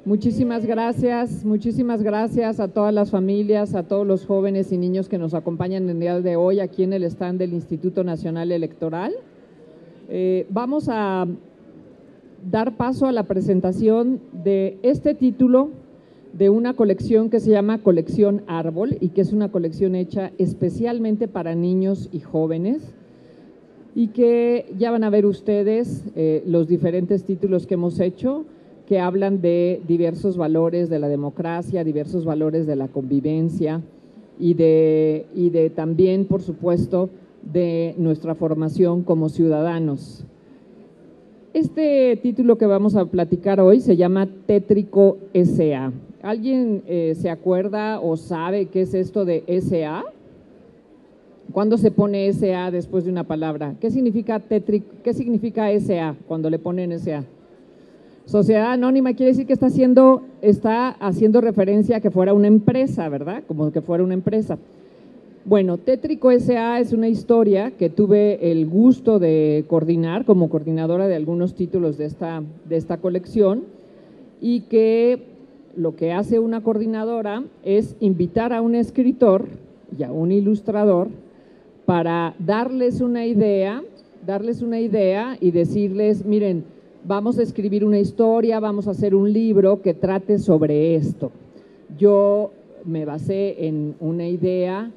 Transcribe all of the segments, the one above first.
Muchísimas gracias a todas las familias, a todos los jóvenes y niños que nos acompañan en el día de hoy aquí en el stand del Instituto Nacional Electoral. Vamos a dar paso a la presentación de este título de una colección que se llama Colección Árbol y que es una colección hecha especialmente para niños y jóvenes y que ya van a ver ustedes los diferentes títulos que hemos hecho que hablan de diversos valores de la democracia, diversos valores de la convivencia y de también, por supuesto, de nuestra formación como ciudadanos. Este título que vamos a platicar hoy se llama Tétrico S.A. ¿Alguien se acuerda o sabe qué es esto de S.A.? ¿Cuándo se pone S.A. después de una palabra? ¿Qué significa tétrico? ¿Qué significa S.A. cuando le ponen S.A.? Sociedad Anónima quiere decir que está haciendo referencia a que fuera una empresa, ¿verdad? Como que fuera una empresa. Bueno, Tétrico S.A. es una historia que tuve el gusto de coordinar como coordinadora de algunos títulos de esta colección y que lo que hace una coordinadora es invitar a un escritor y a un ilustrador para darles una idea y decirles, miren, vamos a escribir una historia, vamos a hacer un libro que trate sobre esto. Yo me basé en una idea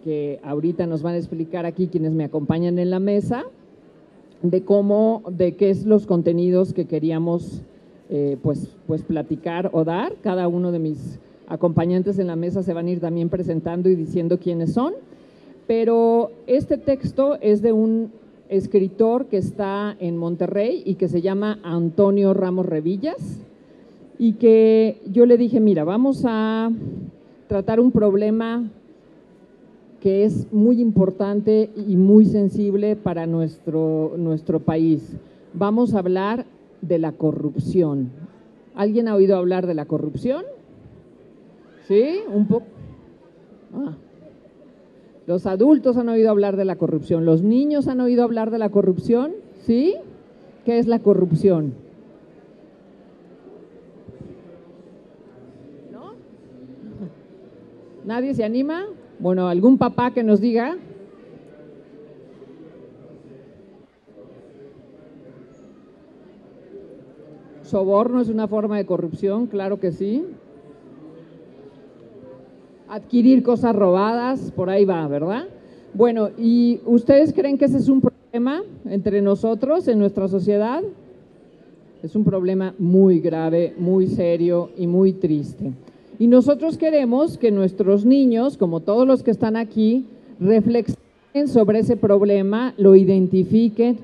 que ahorita nos van a explicar aquí quienes me acompañan en la mesa, de qué es los contenidos que queríamos pues platicar o dar. Cada uno de mis acompañantes en la mesa se van a ir también presentando y diciendo quiénes son, pero este texto es de un escritor que está en Monterrey y que se llama Antonio Ramos Revillas y que yo le dije, mira, vamos a tratar un problema que es muy importante y muy sensible para nuestro país. Vamos a hablar de la corrupción. ¿Alguien ha oído hablar de la corrupción? ¿Sí? Un poco. Los adultos han oído hablar de la corrupción. ¿Los niños han oído hablar de la corrupción? ¿Sí? ¿Qué es la corrupción? ¿No? ¿Nadie se anima? Bueno, ¿algún papá que nos diga? ¿Soborno es una forma de corrupción? Claro que sí. Adquirir cosas robadas, por ahí va, ¿verdad? Bueno, ¿y ustedes creen que ese es un problema entre nosotros, en nuestra sociedad? Es un problema muy grave, muy serio y muy triste. Y nosotros queremos que nuestros niños, como todos los que están aquí, reflexionen sobre ese problema, lo identifiquen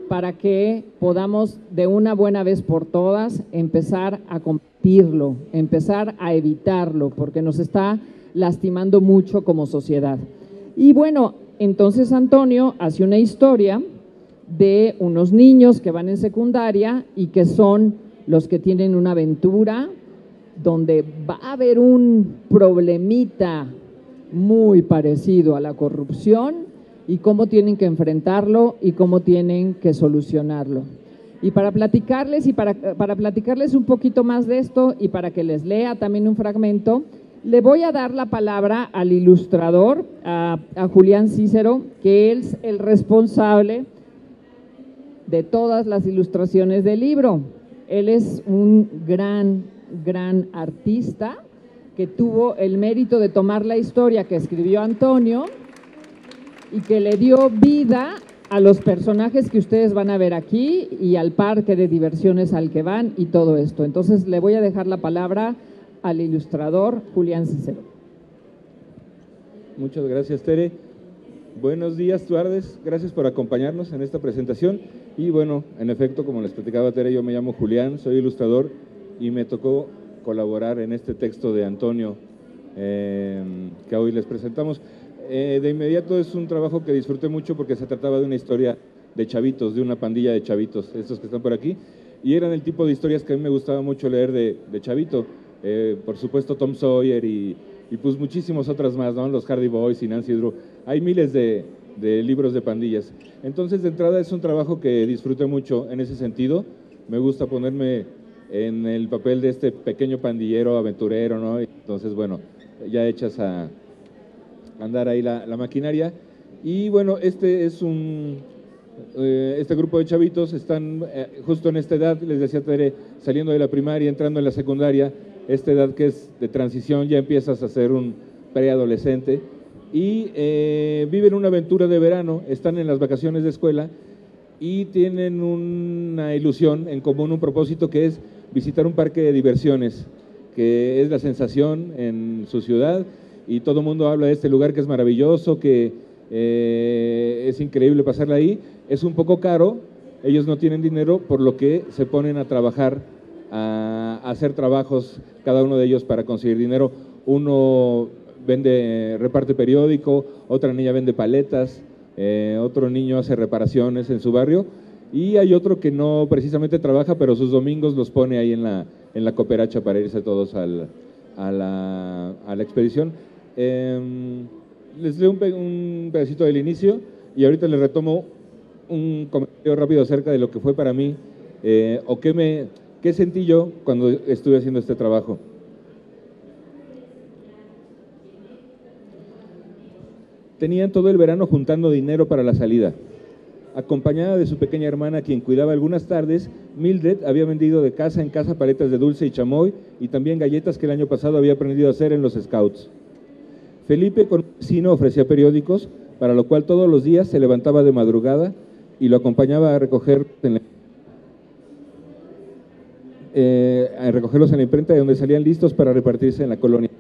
para que podamos de una buena vez por todas empezar a combatirlo, empezar a evitarlo, porque nos está lastimando mucho como sociedad. Y bueno, entonces Antonio hace una historia de unos niños que van en secundaria y que son los que tienen una aventura donde va a haber un problemita muy parecido a la corrupción y cómo tienen que enfrentarlo y cómo tienen que solucionarlo. Y para platicarles un poquito más de esto y para que les lea también un fragmento, le voy a dar la palabra al ilustrador, a Julián Cícero, que es el responsable de todas las ilustraciones del libro. Él es un gran artista que tuvo el mérito de tomar la historia que escribió Antonio y que le dio vida a los personajes que ustedes van a ver aquí y al parque de diversiones al que van y todo esto. Entonces le voy a dejar la palabra al ilustrador Julián Cícero. Muchas gracias, Tere. Buenos días, tardes. Gracias por acompañarnos en esta presentación. Y bueno, en efecto, como les platicaba Tere, yo me llamo Julián, soy ilustrador y me tocó colaborar en este texto de Antonio que hoy les presentamos. De inmediato es un trabajo que disfruté mucho porque se trataba de una historia de chavitos, de una pandilla de chavitos, estos que están por aquí, y eran el tipo de historias que a mí me gustaba mucho leer de chavito. Por supuesto Tom Sawyer y pues muchísimas otras más, ¿no? Los Hardy Boys y Nancy Drew. Hay miles de libros de pandillas. Entonces, de entrada es un trabajo que disfruté mucho en ese sentido. Me gusta ponerme en el papel de este pequeño pandillero aventurero, ¿no? Entonces, bueno, ya echas a andar ahí la maquinaria. Y bueno, este grupo de chavitos están justo en esta edad, les decía Tere, saliendo de la primaria, entrando en la secundaria, esta edad que es de transición, ya empiezas a ser un preadolescente, y viven una aventura de verano, están en las vacaciones de escuela y tienen una ilusión en común, un propósito, que es visitar un parque de diversiones, que es la sensación en su ciudad, y todo el mundo habla de este lugar que es maravilloso, que es increíble pasarla ahí. Es un poco caro, ellos no tienen dinero, por lo que se ponen a trabajar, a hacer trabajos, cada uno de ellos, para conseguir dinero. Uno reparte periódico, otra niña vende paletas, otro niño hace reparaciones en su barrio, y hay otro que no precisamente trabaja, pero sus domingos los pone ahí en la cooperacha para irse todos a la expedición. Les leo un pedacito del inicio y ahorita les retomo un comentario rápido acerca de lo que fue para mí, o qué sentí yo cuando estuve haciendo este trabajo. Tenían todo el verano juntando dinero para la salida. Acompañada de su pequeña hermana, quien cuidaba algunas tardes, Mildred había vendido de casa en casa paletas de dulce y chamoy, y también galletas que el año pasado había aprendido a hacer en los Scouts. Felipe, con un vecino, ofrecía periódicos, para lo cual todos los días se levantaba de madrugada y lo acompañaba a recogerlos en la imprenta, de donde salían listos para repartirse en la colonia.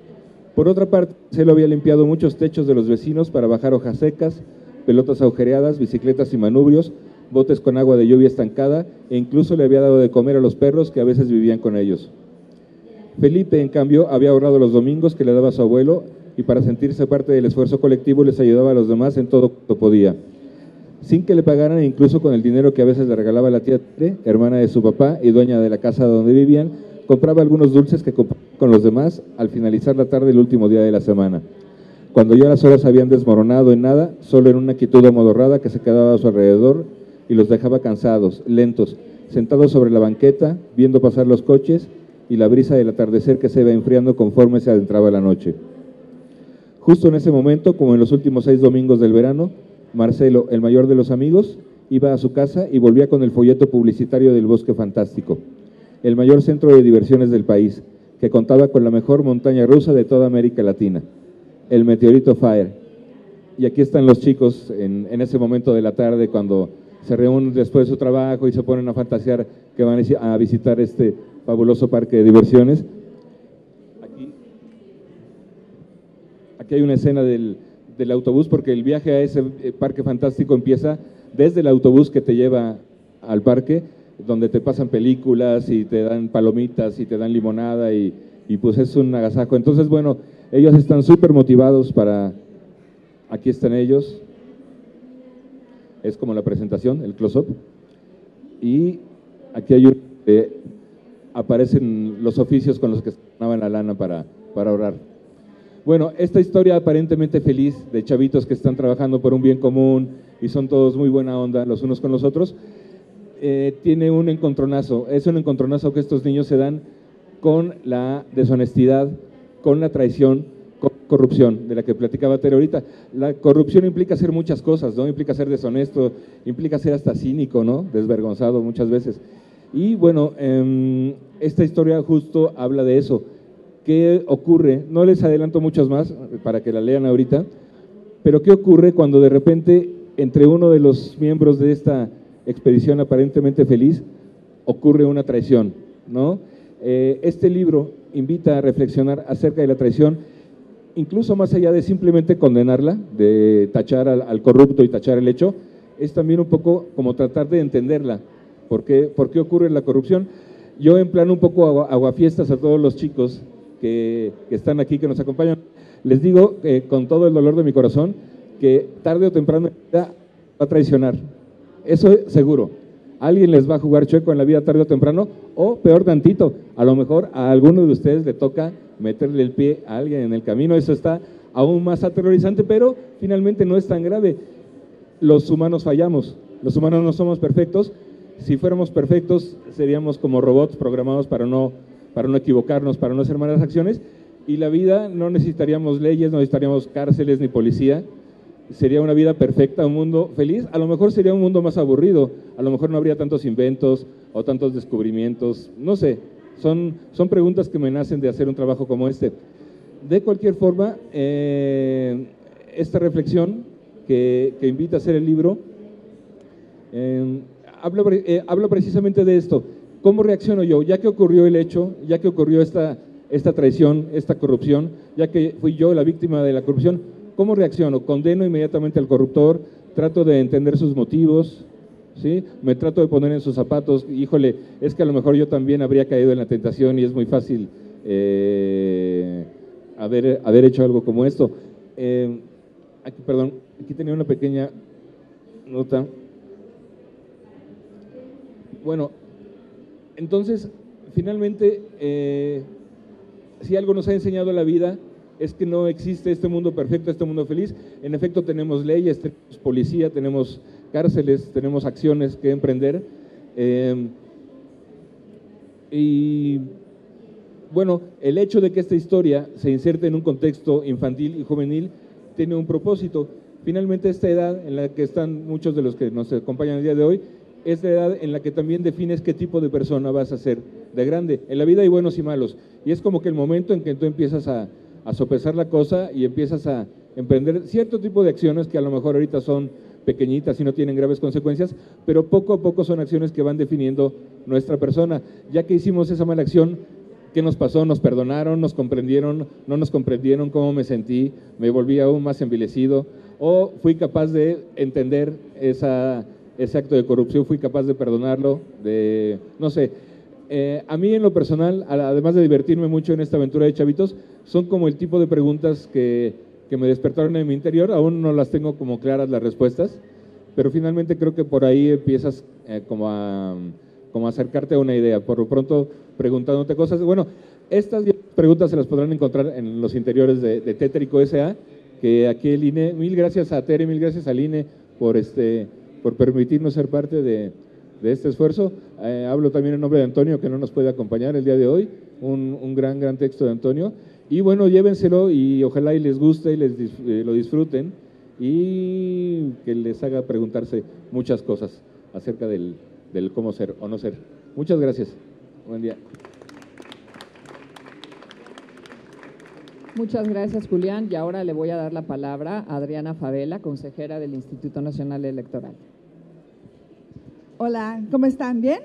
Por otra parte, Marcelo había limpiado muchos techos de los vecinos para bajar hojas secas, pelotas agujereadas, bicicletas y manubrios, botes con agua de lluvia estancada, e incluso le había dado de comer a los perros que a veces vivían con ellos. Felipe, en cambio, había ahorrado los domingos que le daba su abuelo, y para sentirse parte del esfuerzo colectivo les ayudaba a los demás en todo cuanto podía. Sin que le pagaran, incluso con el dinero que a veces le regalaba la tía Tere, hermana de su papá y dueña de la casa donde vivían, compraba algunos dulces que compartía con los demás al finalizar la tarde el último día de la semana. Cuando ya las horas habían desmoronado en nada, solo en una quietud amodorrada que se quedaba a su alrededor y los dejaba cansados, lentos, sentados sobre la banqueta, viendo pasar los coches y la brisa del atardecer que se iba enfriando conforme se adentraba la noche. Justo en ese momento, como en los últimos 6 domingos del verano, Marcelo, el mayor de los amigos, iba a su casa y volvía con el folleto publicitario del Bosque Fantástico, el mayor centro de diversiones del país, que contaba con la mejor montaña rusa de toda América Latina, el Meteorito Fire. Y aquí están los chicos en ese momento de la tarde, cuando se reúnen después de su trabajo y se ponen a fantasear que van a visitar este fabuloso parque de diversiones. Aquí hay una escena del autobús, porque el viaje a ese parque fantástico empieza desde el autobús que te lleva al parque, donde te pasan películas y te dan palomitas y te dan limonada y pues es un agasajo. Entonces, bueno, ellos están súper motivados para… Aquí están ellos, es como la presentación, el close-up, y aquí hay aparecen los oficios con los que se ganaban la lana para ahorrar. Bueno, esta historia aparentemente feliz de chavitos que están trabajando por un bien común y son todos muy buena onda los unos con los otros, tiene un encontronazo. Es un encontronazo que estos niños se dan con la deshonestidad, con la traición, con la corrupción, de la que platicaba Tere ahorita. La corrupción implica hacer muchas cosas, ¿no? Implica ser deshonesto, implica ser hasta cínico, ¿no? Desvergonzado muchas veces. Y bueno, esta historia justo habla de eso. ¿Qué ocurre? No les adelanto muchas más para que la lean ahorita, pero ¿qué ocurre cuando de repente entre uno de los miembros de esta expedición aparentemente feliz ocurre una traición, ¿no? Este libro invita a reflexionar acerca de la traición, incluso más allá de simplemente condenarla, de tachar al corrupto y tachar el hecho, es también un poco como tratar de entenderla. ¿Por qué ocurre la corrupción? Yo en plan un poco aguafiestas a todos los chicos que están aquí, que nos acompañan, les digo con todo el dolor de mi corazón que tarde o temprano va a traicionar, eso es seguro. Alguien les va a jugar chueco en la vida tarde o temprano, o peor tantito, a lo mejor a alguno de ustedes le toca meterle el pie a alguien en el camino. Eso está aún más aterrorizante, pero finalmente no es tan grave. Los humanos fallamos, los humanos no somos perfectos, Si fuéramos perfectos, seríamos como robots programados para no equivocarnos, para no hacer malas acciones, y la vida no necesitaríamos leyes, no necesitaríamos cárceles ni policía, sería una vida perfecta, un mundo feliz. A lo mejor sería un mundo más aburrido, a lo mejor no habría tantos inventos o tantos descubrimientos, no sé, son preguntas que me nacen de hacer un trabajo como este. De cualquier forma, esta reflexión que invita a hacer el libro, habla precisamente de esto. ¿Cómo reacciono yo? Ya que ocurrió el hecho, ya que ocurrió esta traición, esta corrupción, ya que fui yo la víctima de la corrupción, ¿cómo reacciono? ¿Condeno inmediatamente al corruptor? ¿Trato de entender sus motivos? ¿Sí? ¿Me trato de poner en sus zapatos? Híjole, es que a lo mejor yo también habría caído en la tentación y es muy fácil haber hecho algo como esto. Aquí tenía una pequeña nota. Bueno, entonces, finalmente, si algo nos ha enseñado la vida es que no existe este mundo perfecto, este mundo feliz. En efecto, tenemos leyes, tenemos policía, tenemos cárceles, tenemos acciones que emprender. Y bueno, el hecho de que esta historia se inserte en un contexto infantil y juvenil tiene un propósito. Finalmente, esta edad en la que están muchos de los que nos acompañan el día de hoy, es la edad en la que también defines qué tipo de persona vas a ser de grande. En la vida hay buenos y malos, y es como que el momento en que tú empiezas a sopesar la cosa y empiezas a emprender cierto tipo de acciones que a lo mejor ahorita son pequeñitas y no tienen graves consecuencias, pero poco a poco son acciones que van definiendo nuestra persona. Ya que hicimos esa mala acción, ¿qué nos pasó? ¿Nos perdonaron? ¿Nos comprendieron? ¿No nos comprendieron? ¿Cómo me sentí? ¿Me volví aún más envilecido? ¿O fui capaz de entender ese acto de corrupción? ¿Fui capaz de perdonarlo? No sé. A mí en lo personal, además de divertirme mucho en esta aventura de chavitos, son como el tipo de preguntas que me despertaron en mi interior. Aún no las tengo como claras las respuestas, pero finalmente creo que por ahí empiezas como a acercarte a una idea, por lo pronto preguntándote cosas. Bueno, estas preguntas se las podrán encontrar en los interiores de Tétrico S.A., que aquí el INE, mil gracias a Tere, mil gracias al INE por permitirnos ser parte de este esfuerzo. Hablo también en nombre de Antonio, que no nos puede acompañar el día de hoy, un gran texto de Antonio, y bueno, llévenselo y ojalá y les guste y lo disfruten y que les haga preguntarse muchas cosas acerca del cómo ser o no ser. Muchas gracias. Buen día. Muchas gracias, Julián. Y ahora le voy a dar la palabra a Adriana Favela, consejera del Instituto Nacional Electoral. Hola, ¿cómo están? ¿Bien?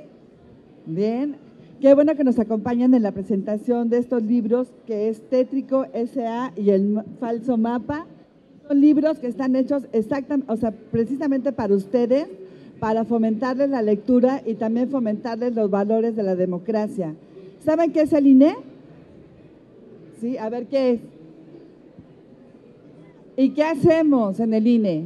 Bien. Qué bueno que nos acompañan en la presentación de estos libros, que es Tétrico S.A. y el falso mapa. Son libros que están hechos precisamente para ustedes, para fomentarles la lectura y también fomentarles los valores de la democracia. ¿Saben qué es el INE? Sí, a ver qué es. ¿Y qué hacemos en el INE?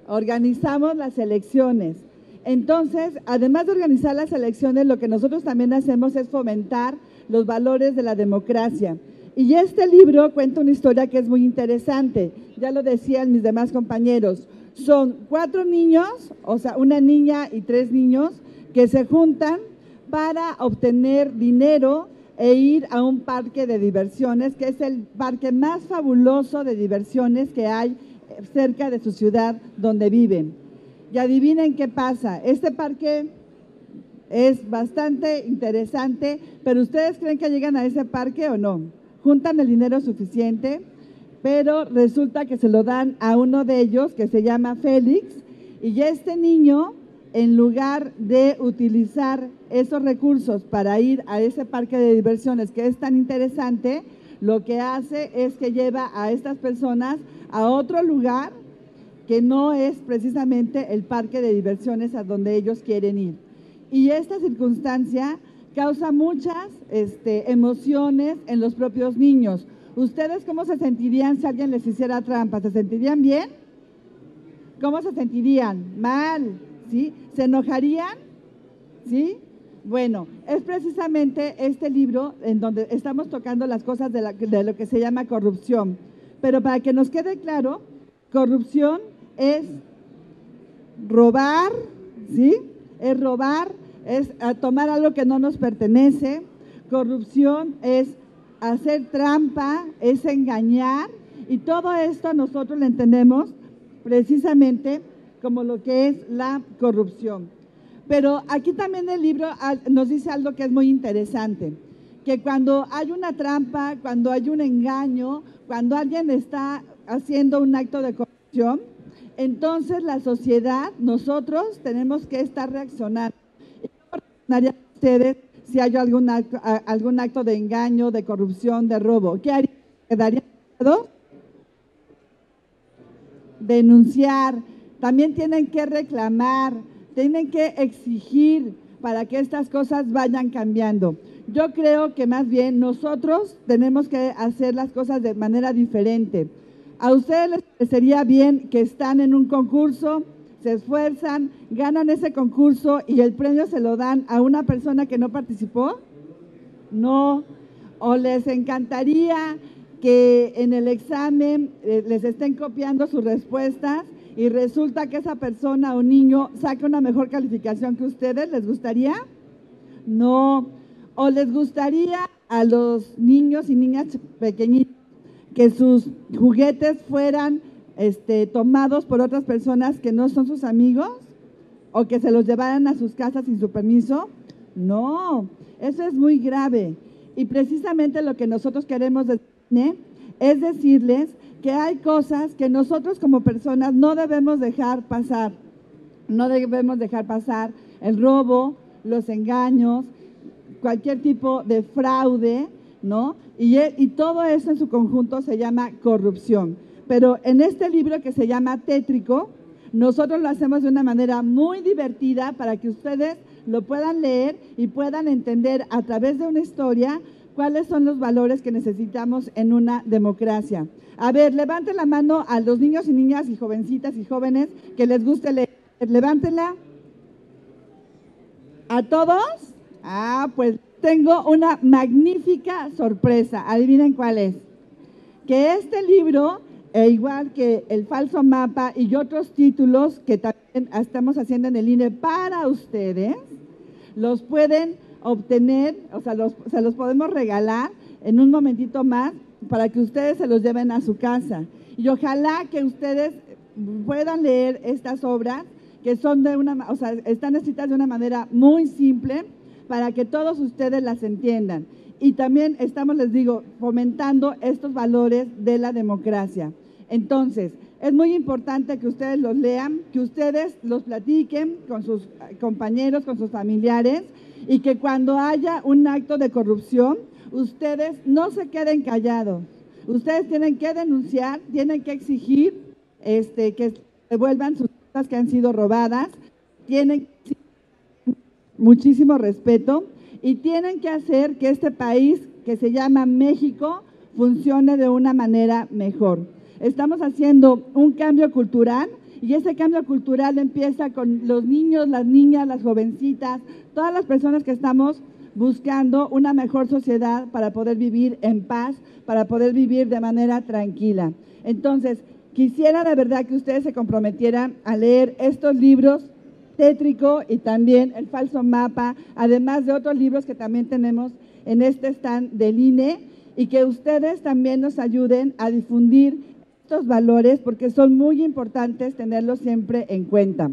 Organizamos las elecciones. Entonces, además de organizar las elecciones, lo que nosotros también hacemos es fomentar los valores de la democracia. Y este libro cuenta una historia que es muy interesante, ya lo decían mis demás compañeros. Son 4 niños, o sea, una niña y 3 niños, que se juntan para obtener dinero e ir a un parque de diversiones, que es el parque más fabuloso de diversiones que hay cerca de su ciudad donde viven. Y adivinen qué pasa, este parque es bastante interesante, pero ¿ustedes creen que llegan a ese parque o no? Juntan el dinero suficiente, pero resulta que se lo dan a uno de ellos que se llama Félix, y este niño, en lugar de utilizar esos recursos para ir a ese parque de diversiones que es tan interesante, lo que hace es que lleva a estas personas a otro lugar que no es precisamente el parque de diversiones a donde ellos quieren ir. Y esta circunstancia causa muchas emociones en los propios niños. ¿Ustedes cómo se sentirían si alguien les hiciera trampa? ¿Se sentirían bien? ¿Cómo se sentirían? Mal, ¿sí? ¿Se enojarían? ¿Sí? Bueno, es precisamente este libro en donde estamos tocando las cosas de lo que se llama corrupción. Pero para que nos quede claro, corrupción es robar, ¿sí? Es robar, es tomar algo que no nos pertenece. Corrupción es hacer trampa, es engañar, y todo esto nosotros lo entendemos precisamente como lo que es la corrupción. Pero aquí también el libro nos dice algo que es muy interesante, que cuando hay una trampa, cuando hay un engaño, cuando alguien está haciendo un acto de corrupción, entonces la sociedad, nosotros tenemos que estar reaccionando. ¿Cómo reaccionarían ustedes si hay algún acto de engaño, de corrupción, de robo? ¿Qué harían? ¿Quedarían callados? Denunciar, también tienen que reclamar, tienen que exigir para que estas cosas vayan cambiando. Yo creo que más bien nosotros tenemos que hacer las cosas de manera diferente. ¿A ustedes les parecería bien que están en un concurso, se esfuerzan, ganan ese concurso y el premio se lo dan a una persona que no participó? No. ¿O les encantaría que en el examen les estén copiando sus respuestas y resulta que esa persona o niño saque una mejor calificación que ustedes? ¿Les gustaría? No. ¿O les gustaría a los niños y niñas pequeñitos que sus juguetes fueran tomados por otras personas que no son sus amigos? ¿O que se los llevaran a sus casas sin su permiso? No, eso es muy grave. Y precisamente lo que nosotros queremos es decirles que hay cosas que nosotros como personas no debemos dejar pasar. No debemos dejar pasar el robo, los engaños, cualquier tipo de fraude, ¿no? Y todo eso en su conjunto se llama corrupción. Pero en este libro que se llama Tétrico, nosotros lo hacemos de una manera muy divertida para que ustedes lo puedan leer y puedan entender a través de una historia cuáles son los valores que necesitamos en una democracia. A ver, levanten la mano a los niños y niñas y jovencitas y jóvenes que les guste leer. Levántenla. ¿A todos? Pues tengo una magnífica sorpresa. Adivinen cuál es. Que este libro, igual que El falso mapa y otros títulos que también estamos haciendo en el INE para ustedes, los pueden obtener, o sea, se los podemos regalar en un momentito más para que ustedes se los lleven a su casa. Y ojalá que ustedes puedan leer estas obras que son están escritas de una manera muy simple para que todos ustedes las entiendan. Y también estamos, les digo, fomentando estos valores de la democracia. Entonces, es muy importante que ustedes los lean, que ustedes los platiquen con sus compañeros, con sus familiares, y que cuando haya un acto de corrupción, ustedes no se queden callados. Ustedes tienen que denunciar, tienen que exigir que devuelvan sus cosas que han sido robadas, tienen que muchísimo respeto y tienen que hacer que este país que se llama México funcione de una manera mejor. Estamos haciendo un cambio cultural y ese cambio cultural empieza con los niños, las niñas, las jovencitas, todas las personas que estamos buscando una mejor sociedad para poder vivir en paz, para poder vivir de manera tranquila. Entonces, quisiera de verdad que ustedes se comprometieran a leer estos libros, Tétrico y también El falso mapa, además de otros libros que también tenemos en este stand del INE, y que ustedes también nos ayuden a difundir estos valores porque son muy importantes tenerlos siempre en cuenta.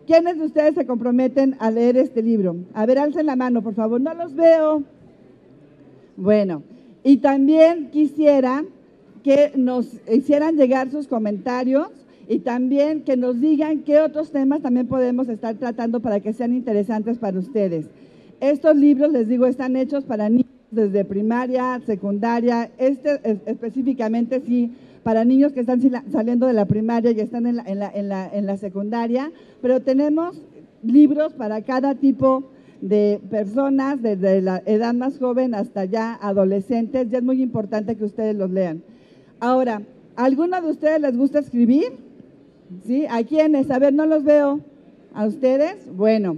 ¿Quiénes de ustedes se comprometen a leer este libro? A ver, alcen la mano, por favor, no los veo. Bueno, y también quisiera que nos hicieran llegar sus comentarios y también que nos digan qué otros temas también podemos estar tratando para que sean interesantes para ustedes. Estos libros, les digo, están hechos para niños desde primaria, secundaria, específicamente sí, para niños que están saliendo de la primaria y están en la secundaria, pero tenemos libros para cada tipo de personas, desde la edad más joven hasta ya adolescentes, y es muy importante que ustedes los lean. Ahora, ¿a alguno de ustedes les gusta escribir? ¿Sí? ¿A quiénes? A ver, no los veo. ¿A ustedes? Bueno,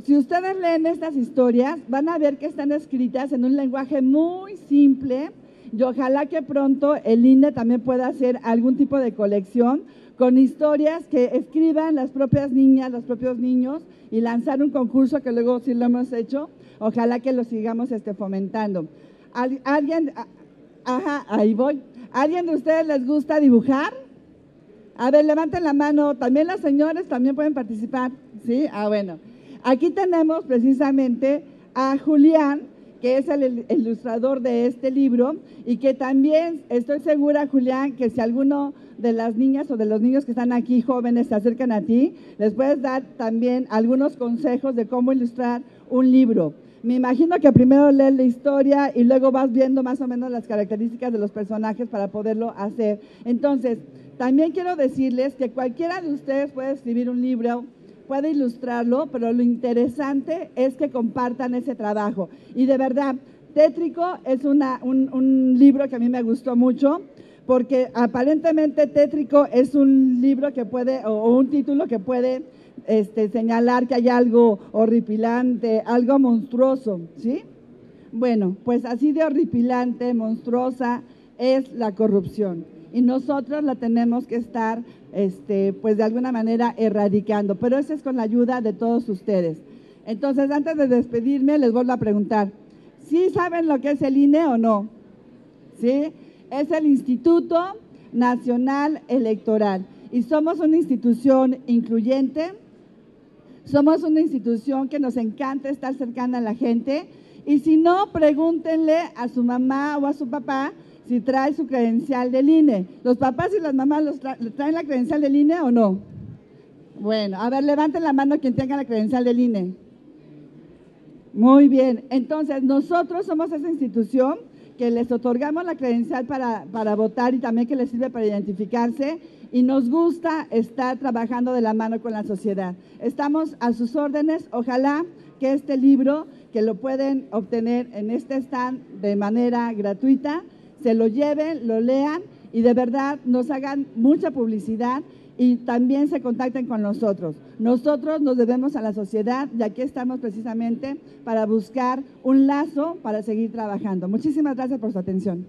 si ustedes leen estas historias, van a ver que están escritas en un lenguaje muy simple y ojalá que pronto el INE también pueda hacer algún tipo de colección con historias que escriban las propias niñas, los propios niños, y lanzar un concurso que luego sí lo hemos hecho. Ojalá que lo sigamos fomentando. ¿Alguien? Ajá, ahí voy. ¿Alguien de ustedes les gusta dibujar? A ver, levanten la mano. También las señoras también pueden participar. ¿Sí? Bueno. Aquí tenemos precisamente a Julián, que es el ilustrador de este libro, y que también estoy segura, Julián, que si alguno de las niñas o de los niños que están aquí jóvenes se acercan a ti, les puedes dar también algunos consejos de cómo ilustrar un libro. Me imagino que primero lees la historia y luego vas viendo más o menos las características de los personajes para poderlo hacer. Entonces, también quiero decirles que cualquiera de ustedes puede escribir un libro, puede ilustrarlo, pero lo interesante es que compartan ese trabajo. Y de verdad, Tétrico es un libro que a mí me gustó mucho, porque aparentemente Tétrico es un libro que puede, o un título que puede señalar que hay algo horripilante, algo monstruoso, ¿sí? Bueno, pues así de horripilante, monstruosa es la corrupción. Y nosotros la tenemos que estar, pues de alguna manera erradicando, pero eso es con la ayuda de todos ustedes. Entonces, antes de despedirme, les vuelvo a preguntar, ¿sí saben lo que es el INE o no? ¿Sí? Es el Instituto Nacional Electoral y somos una institución incluyente, somos una institución que nos encanta estar cercana a la gente y si no, pregúntenle a su mamá o a su papá si trae su credencial del INE. ¿Los papás y las mamás traen la credencial del INE o no? Bueno, a ver, levanten la mano quien tenga la credencial del INE. Muy bien, entonces nosotros somos esa institución que les otorgamos la credencial para votar y también que les sirve para identificarse y nos gusta estar trabajando de la mano con la sociedad. Estamos a sus órdenes, ojalá que este libro, que lo pueden obtener en este stand de manera gratuita, se lo lleven, lo lean y de verdad nos hagan mucha publicidad y también se contacten con nosotros. Nosotros nos debemos a la sociedad y aquí estamos precisamente para buscar un lazo para seguir trabajando. Muchísimas gracias por su atención.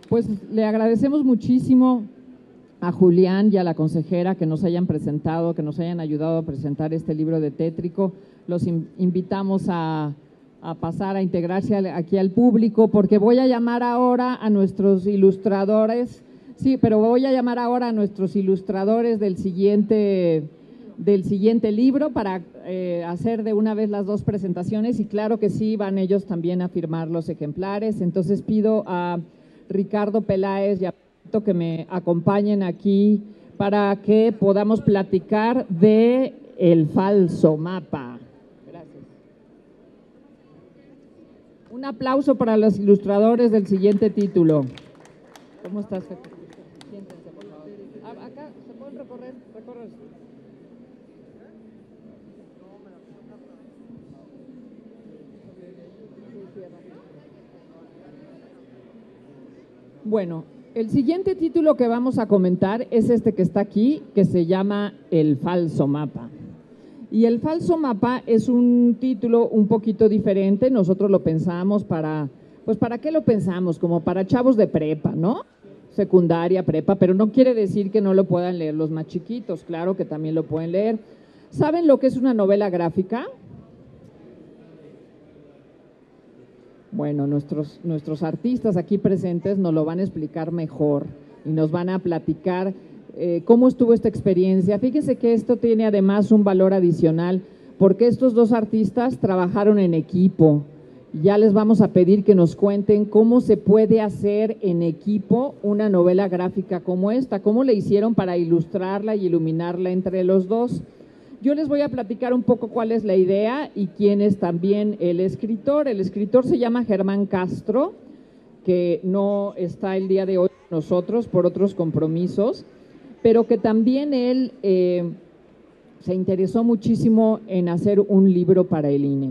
Pues le agradecemos muchísimo a Julián y a la consejera que nos hayan presentado, que nos hayan ayudado a presentar este libro de Tétrico. Los invitamos a pasar a integrarse aquí al público, porque voy a llamar ahora a nuestros ilustradores, sí, pero voy a llamar ahora a nuestros ilustradores del siguiente libro para hacer de una vez las dos presentaciones y claro que sí, van ellos también a firmar los ejemplares. Entonces pido a Ricardo Peláez y a Pato que me acompañen aquí para que podamos platicar de El falso mapa. Un aplauso para los ilustradores del siguiente título. ¿Cómo estás, Pepe? Siéntense, por favor. Acá se pueden recorrer. Bueno, el siguiente título que vamos a comentar es este que está aquí, que se llama El falso mapa. Y El falso mapa es un título un poquito diferente, nosotros lo pensamos pues ¿para qué lo pensamos? Como para chavos de prepa, ¿no? Secundaria, prepa, pero no quiere decir que no lo puedan leer los más chiquitos, claro que también lo pueden leer. ¿Saben lo que es una novela gráfica? Bueno, nuestros artistas aquí presentes nos lo van a explicar mejor y nos van a platicar cómo estuvo esta experiencia. Fíjense que esto tiene además un valor adicional porque estos dos artistas trabajaron en equipo. Ya les vamos a pedir que nos cuenten cómo se puede hacer en equipo una novela gráfica como esta, cómo le hicieron para ilustrarla y iluminarla entre los dos. Yo les voy a platicar un poco cuál es la idea y quién es también el escritor. El escritor se llama Germán Castro, que no está el día de hoy con nosotros por otros compromisos, pero que también él se interesó muchísimo en hacer un libro para el INE.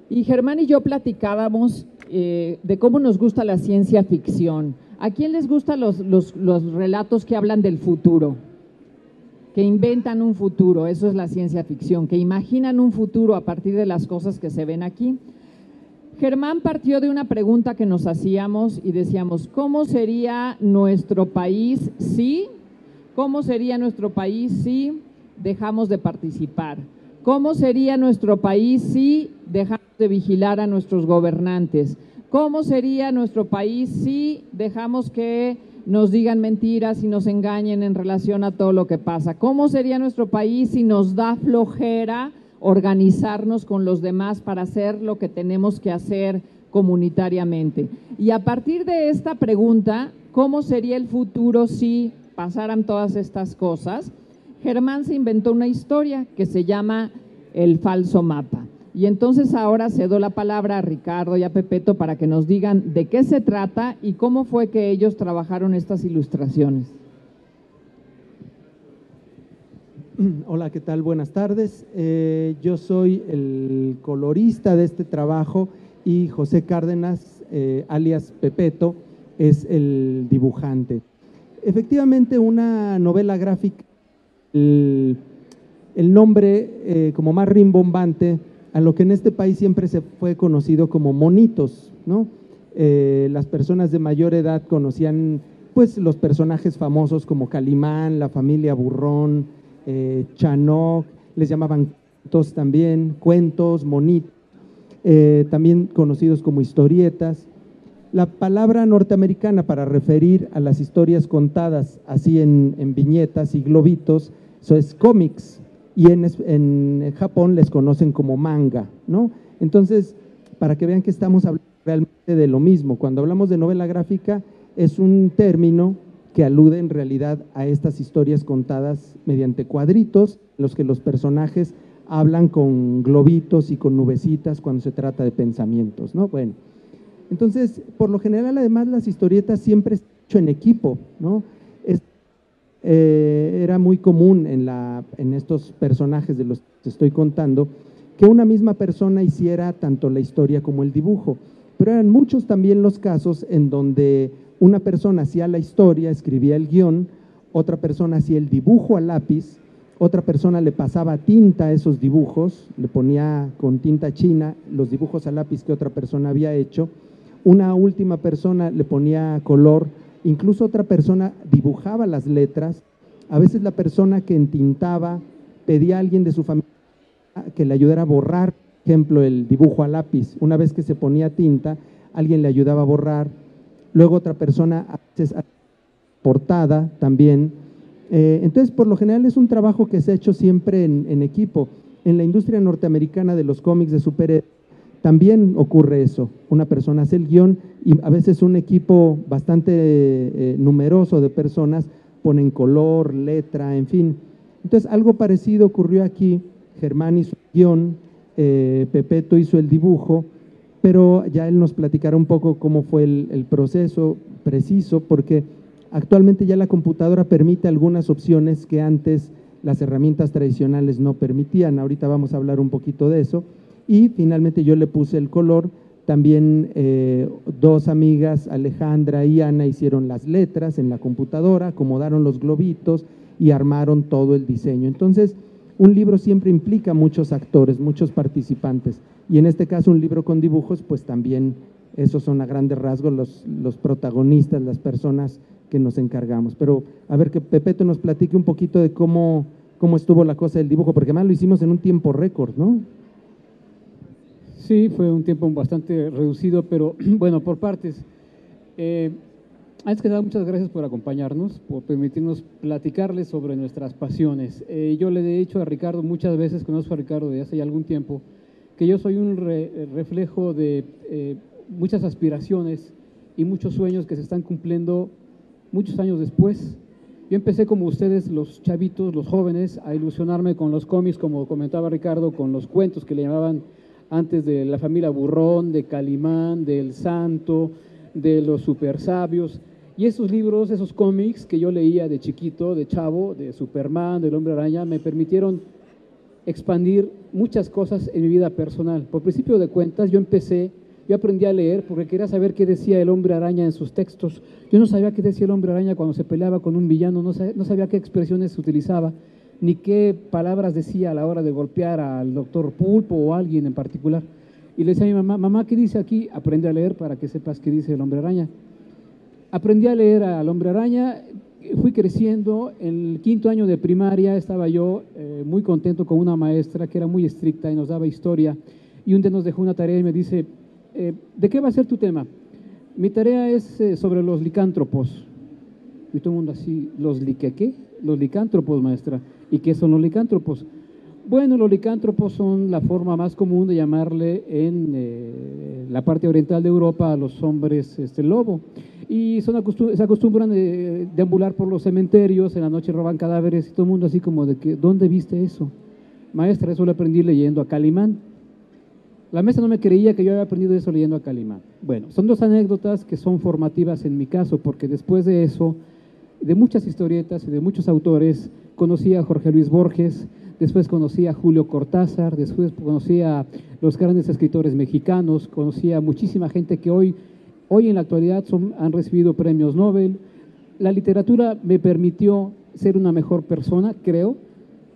Y Germán y yo platicábamos de cómo nos gusta la ciencia ficción. ¿A quién les gustan los relatos que hablan del futuro? que inventan un futuro, eso es la ciencia ficción, que imaginan un futuro a partir de las cosas que se ven aquí. Germán partió de una pregunta que nos hacíamos y decíamos, ¿cómo sería nuestro país si? ¿Cómo sería nuestro país si dejamos de participar? ¿Cómo sería nuestro país si dejamos de vigilar a nuestros gobernantes? ¿Cómo sería nuestro país si dejamos que nos digan mentiras y nos engañen en relación a todo lo que pasa? ¿Cómo sería nuestro país si nos da flojera organizarnos con los demás para hacer lo que tenemos que hacer comunitariamente? Y a partir de esta pregunta, ¿cómo sería el futuro si pasaran todas estas cosas? Germán se inventó una historia que se llama El falso mapa. Y entonces ahora cedo la palabra a Ricardo y a Pepeto para que nos digan de qué se trata y cómo fue que ellos trabajaron estas ilustraciones. Hola, ¿qué tal? Buenas tardes. Yo soy el colorista de este trabajo y José Cárdenas, alias Pepeto, es el dibujante. Efectivamente, una novela gráfica, el nombre como más rimbombante a lo que en este país siempre se fue conocido como monitos, ¿no? Las personas de mayor edad conocían pues los personajes famosos como Calimán, la familia Burrón, Chanoc, les llamaban cuentos, monitos, también conocidos como historietas. La palabra norteamericana para referir a las historias contadas así en viñetas y globitos, eso es cómics, y en Japón les conocen como manga, ¿no? Entonces, para que vean que estamos hablando realmente de lo mismo, cuando hablamos de novela gráfica es un término que alude en realidad a estas historias contadas mediante cuadritos, en los que los personajes hablan con globitos y con nubecitas cuando se trata de pensamientos, ¿no? Bueno, entonces, por lo general, además, las historietas siempre se han hecho en equipo, ¿no? Era muy común en estos personajes de los que estoy contando que una misma persona hiciera tanto la historia como el dibujo, pero eran muchos también los casos en donde una persona hacía la historia, escribía el guión, otra persona hacía el dibujo a lápiz, otra persona le pasaba tinta a esos dibujos, le ponía con tinta china los dibujos a lápiz que otra persona había hecho, una última persona le ponía color, incluso otra persona dibujaba las letras. A veces la persona que entintaba pedía a alguien de su familia que le ayudara a borrar, por ejemplo, el dibujo a lápiz. Una vez que se ponía tinta, alguien le ayudaba a borrar. Luego otra persona a veces portada también. Entonces, por lo general es un trabajo que se ha hecho siempre en equipo. En la industria norteamericana de los cómics de superhéroes también ocurre eso. Una persona hace el guión y a veces un equipo bastante numeroso de personas ponen color, letra, en fin. Entonces, algo parecido ocurrió aquí. Germán hizo el guión, Pepeto hizo el dibujo, pero ya él nos platicará un poco cómo fue el proceso preciso, porque actualmente ya la computadora permite algunas opciones que antes las herramientas tradicionales no permitían. Ahorita vamos a hablar un poquito de eso. Y finalmente yo le puse el color. También dos amigas, Alejandra y Ana, hicieron las letras en la computadora, acomodaron los globitos y armaron todo el diseño. Entonces, un libro siempre implica muchos actores, muchos participantes. Y en este caso, un libro con dibujos, pues también esos son a grandes rasgos los protagonistas, las personas que nos encargamos. Pero a ver que Pepeto nos platique un poquito de cómo estuvo la cosa del dibujo, porque además lo hicimos en un tiempo récord, ¿no? Sí, fue un tiempo bastante reducido, pero bueno, por partes. Antes que nada, muchas gracias por acompañarnos, por permitirnos platicarles sobre nuestras pasiones. Yo le he dicho a Ricardo muchas veces, conozco a Ricardo de hace ya algún tiempo, que yo soy un reflejo de muchas aspiraciones y muchos sueños que se están cumpliendo muchos años después. Yo empecé como ustedes, los chavitos, los jóvenes, a ilusionarme con los cómics, como comentaba Ricardo, con los cuentos que le llamaban antes de la familia Burrón, de Calimán, del Santo, de los super sabios. Y esos libros, esos cómics que yo leía de chiquito, de chavo, de Superman, del Hombre Araña, me permitieron expandir muchas cosas en mi vida personal. Por principio de cuentas, yo aprendí a leer porque quería saber qué decía el Hombre Araña en sus textos. Yo no sabía qué decía el Hombre Araña cuando se peleaba con un villano, no sabía qué expresiones utilizaba. ni qué palabras decía a la hora de golpear al doctor Pulpo o a alguien en particular. Y le decía a mi mamá, mamá, ¿qué dice aquí? Aprende a leer para que sepas qué dice el Hombre Araña. Aprendí a leer al Hombre Araña, fui creciendo. En el 5º año de primaria estaba yo muy contento con una maestra que era muy estricta y nos daba historia. Y un día nos dejó una tarea y me dice, ¿de qué va a ser tu tema? Mi tarea es sobre los licántropos. Y todo el mundo así, ¿qué? Los licántropos, maestra. ¿Y qué son los licántropos? Bueno, los licántropos son la forma más común de llamarle en la parte oriental de Europa a los hombres lobo. Y se acostumbran de deambular por los cementerios, en la noche roban cadáveres y todo el mundo así como de que, ¿dónde viste eso? Maestra, eso lo aprendí leyendo a Calimán. La maestra no me creía que yo había aprendido eso leyendo a Calimán. Bueno, son 2 anécdotas que son formativas en mi caso, porque después de eso, de muchas historietas y de muchos autores, conocí a Jorge Luis Borges, después conocí a Julio Cortázar, después conocí a los grandes escritores mexicanos, conocí a muchísima gente que hoy en la actualidad han recibido premios Nobel. La literatura me permitió ser una mejor persona, creo,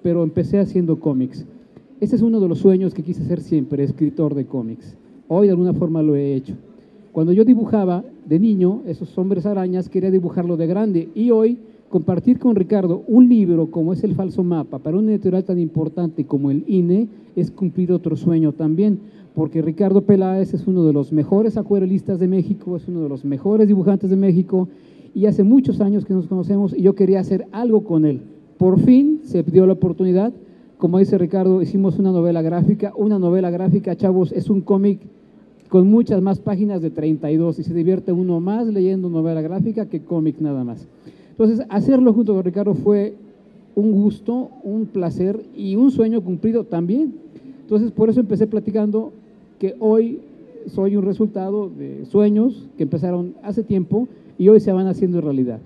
pero empecé haciendo cómics. Este es uno de los sueños que quise ser siempre, escritor de cómics. Hoy de alguna forma lo he hecho. Cuando yo dibujaba de niño esos hombres arañas, quería dibujarlo de grande, y hoy compartir con Ricardo un libro como es El Falso Mapa para una editorial tan importante como el INE es cumplir otro sueño también, porque Ricardo Peláez es uno de los mejores acuarelistas de México, es uno de los mejores dibujantes de México, y hace muchos años que nos conocemos y yo quería hacer algo con él. Por fin se dio la oportunidad. Como dice Ricardo, hicimos una novela gráfica. Una novela gráfica, chavos, es un cómic con muchas más páginas de 32 y se divierte uno más leyendo novela gráfica que cómic nada más. Entonces, hacerlo junto con Ricardo fue un gusto, un placer y un sueño cumplido también. Entonces, por eso empecé platicando que hoy soy un resultado de sueños que empezaron hace tiempo y hoy se van haciendo realidad.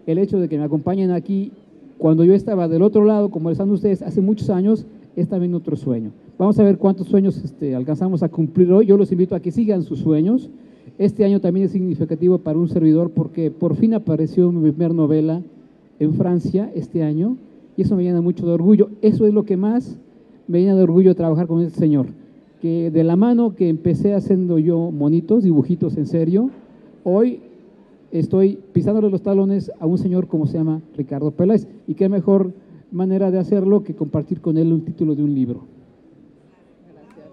El hecho de que me acompañen aquí cuando yo estaba del otro lado, como están ustedes, hace muchos años, es también otro sueño. Vamos a ver cuántos sueños alcanzamos a cumplir hoy. Yo los invito a que sigan sus sueños. Este año también es significativo para un servidor porque por fin apareció mi primera novela en Francia este año y eso me llena mucho de orgullo. Eso es lo que más me llena de orgullo de trabajar con este señor, que de la mano que empecé haciendo yo monitos, dibujitos en serio, hoy estoy pisándole los talones a un señor como se llama Ricardo Peláez. Y qué mejor manera de hacerlo que compartir con él un título de un libro. Gracias.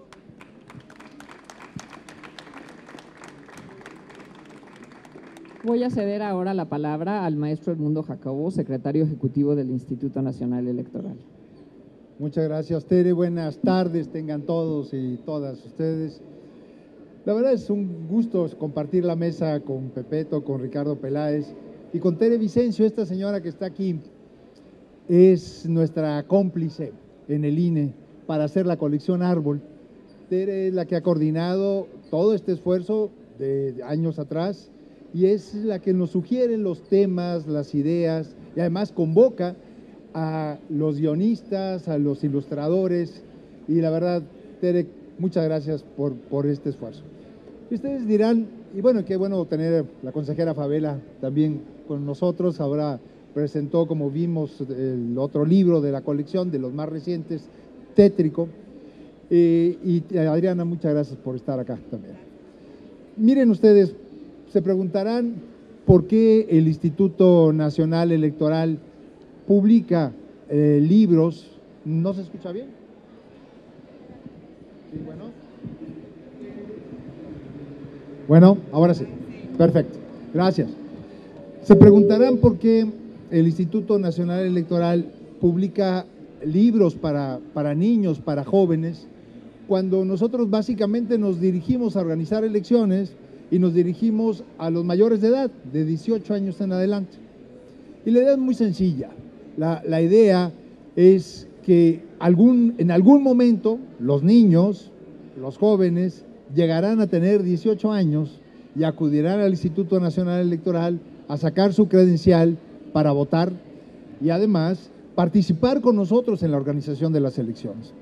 Voy a ceder ahora la palabra al maestro Edmundo Jacobo, secretario ejecutivo del Instituto Nacional Electoral. Muchas gracias, Tere. Buenas tardes tengan todos y todas ustedes. La verdad es un gusto compartir la mesa con Pepeto, con Ricardo Peláez y con Tere Vicencio. Esta señora que está aquí es nuestra cómplice en el INE para hacer la colección Árbol. Tere es la que ha coordinado todo este esfuerzo de años atrás y es la que nos sugiere los temas, las ideas y además convoca a los guionistas, a los ilustradores y la verdad, Tere, muchas gracias por este esfuerzo. Y ustedes dirán, y bueno, qué bueno tener la consejera Favela también con nosotros. Ahora presentó, como vimos, el otro libro de la colección, de los más recientes, Tétrico. Y Adriana, muchas gracias por estar acá también. Miren ustedes, se preguntarán por qué el Instituto Nacional Electoral publica libros. ¿No se escucha bien? Sí, bueno, ahora sí. Perfecto. Gracias. Se preguntarán por qué el Instituto Nacional Electoral publica libros para niños, para jóvenes, cuando nosotros básicamente nos dirigimos a organizar elecciones y nos dirigimos a los mayores de edad, de 18 años en adelante. Y la idea es muy sencilla. La idea es que en algún momento los niños, los jóvenes, llegarán a tener 18 años y acudirán al Instituto Nacional Electoral a sacar su credencial para votar y además participar con nosotros en la organización de las elecciones.